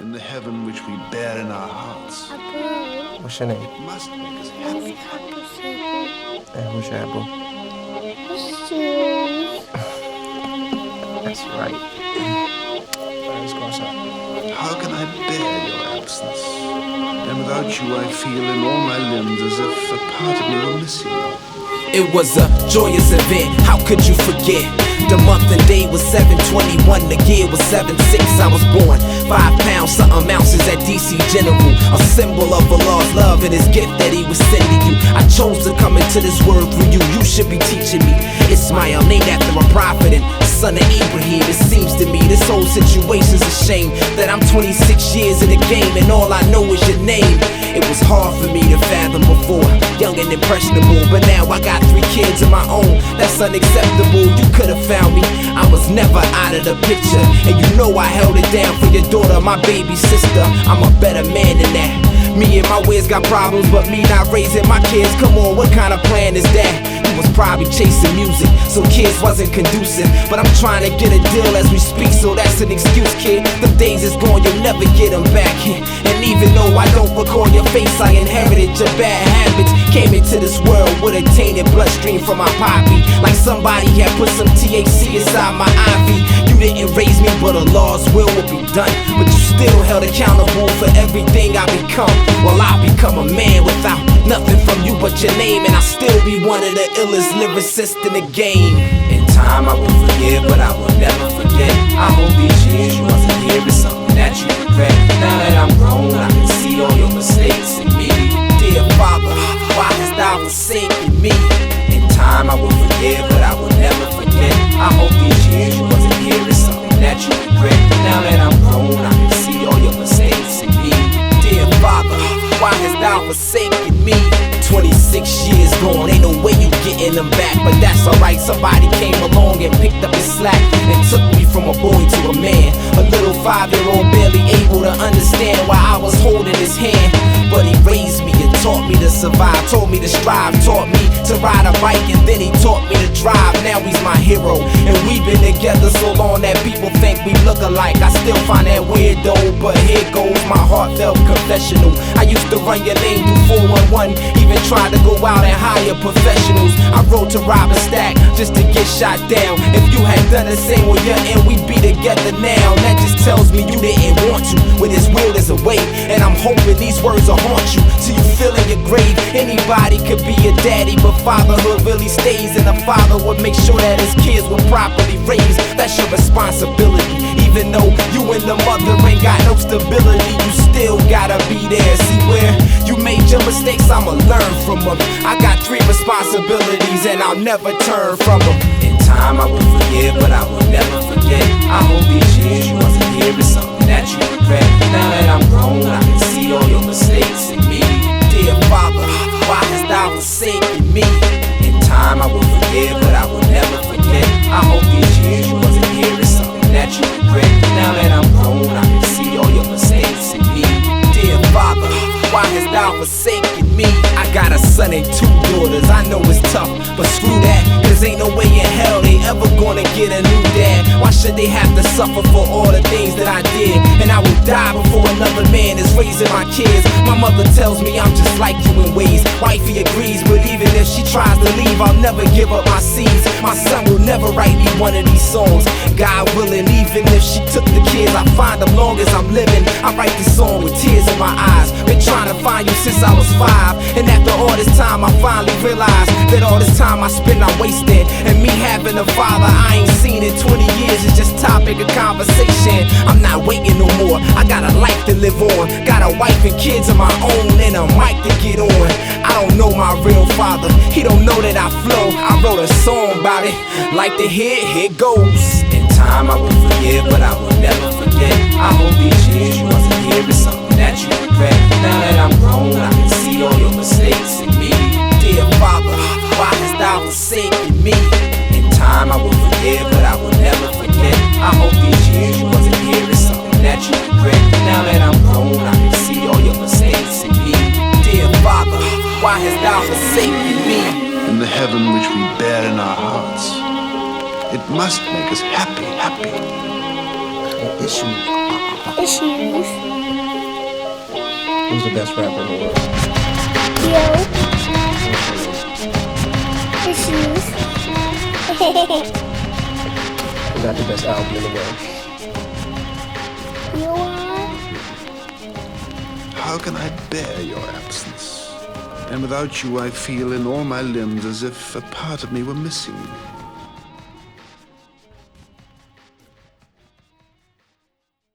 in the heaven which we bear in our hearts. What's your name? It must make us happy. And who's your apple? Ishues. That's right. Let's go outside. How can I bear your absence? And without you I feel in all my limbs as if a part of me were missing. It was a joyous event, how could you forget? The month and day was 7/21, the year was 7/6, I was born 5 pounds, something ounces at DC General. A symbol of Allah's love and his gift that he was sending you. I chose to come into this world through you, you should be teaching me. Ismail, named after a prophet and son of Abraham. It seems to me this whole situation's a shame, that I'm 26 years in the game and all I know is your name. It was hard for me to fathom before, young and impressionable, but now I got 3 kids of my own. That's unacceptable, you could've found me, I was never out of the picture. And you know I held it down for your daughter, my baby sister. I'm a better man than that. Me and my ways got problems, but me not raising my kids. Come on, what kind of plan is that? You was probably chasing music, so kids wasn't conducive. But I'm trying to get a deal as we speak, so that's an excuse, kid. The days is gone, you'll never get them back here. And even though I don't recall your face, I inherited your bad habits. Came into this world with a tainted bloodstream from my poppy, like somebody had put some THC inside my IV. You didn't raise me, but Allah's will be done. But you still held accountable for everything I become. Well, I'll become a man without nothing from you but your name, and I'll still be one of the illest lyricists in the game. In time I will forgive, but I will never forget. I hope these years you wasn't here is something that you regret. Now that I'm grown, I can see all your mistakes in me. Dear Father, why hast thou forsaken me? In time I will forgive, but I will never forget. I hope these years you wasn't here is something that you regret. Now that I'm grown, I can see all your mistakes in me. Dear Father, why hast thou forsaken me? 26 years gone, ain't no way you getting them back. But that's alright, somebody came along and picked up his slack and took me from a boy to a man. A little 5-year-old barely able to understand why I was holding his hand. But he raised me and taught me to survive, told me to strive, taught me to ride a bike, and then he taught me to drive. Now he's my hero, and we've been together so long that people think we look alike. I still find that weird though, but here goes my heartfelt confessional. I used to run your name through 411, even tried to go out and hire professionals. I rode to rob a stack just to get shot down. If you had done the same with your end, we'd be together now. That just tells me you didn't want to, when his will is away. And I'm hoping these words will haunt you till you feel in your grave. Anybody could be a daddy, but fatherhood really stays, and a father would make sure that his kids were properly raised. That's your responsibility. Even though you and the mother ain't got no stability, you still gotta be there. See where you made your mistakes, I'ma learn from them. I got 3 responsibilities and I'll never turn from them. In time I will forgive, but I will never forget. I hope these years you wasn't here is something that you regret. Now that I'm grown, I can see all your mistakes in me. Dear Father, why hast thou forsaken me? In time I will forgive, but I will never forget. I hope these years you wasn't here is something that you regret. Now that I'm grown, I can see all your mistakes in me. Dear Father, why hast thou forsaken me? I got a son and 2 daughters, I know it's tough, but screw that, cause ain't no way in hell they ever gonna get a new dad. Why should they have to suffer for all the things that I did? And I will die before another man is raising my kids. My mother tells me I'm just like you in ways. Wifey agrees, but even if she tries to leave, I'll never give up my seeds. My son will never write me one of these songs, God willing. Even if she took the kids, I find them long as I'm living. I write this song with tears in my eyes. Been trying to find you since I was 5, and after all this time I finally realized that all this time I spent I wasted. And me having a father I ain't seen in 20 years is just topic of conversation. I'm not waiting no more, I got a life to live on. Got a wife and kids of my own and a mic to get on. I don't know my real father, he don't know that I flow. I wrote a song about it, like to hear it, here goes. In time I will forgive, but I will never forget. I hope these years you wasn't here is something that you regret. Now that I'm grown, I can see all your mistakes in me. Dear Father, why hast thou forsaken me? In time I will forgive, but I will never forget. I hope these years you wasn't here is something that you regret. Now that I'm grown, I can see all your mistakes in me. Dear Father, why hast thou forsaken me? In the heaven which we bear in our hearts. It must make us happy, happy. Issues. Ishues. Who's the best rapper in the world? Yo. Ishues. Who got the best album in the world? You are. How can I bear your absence? And without you, I feel in all my limbs as if a part of me were missing.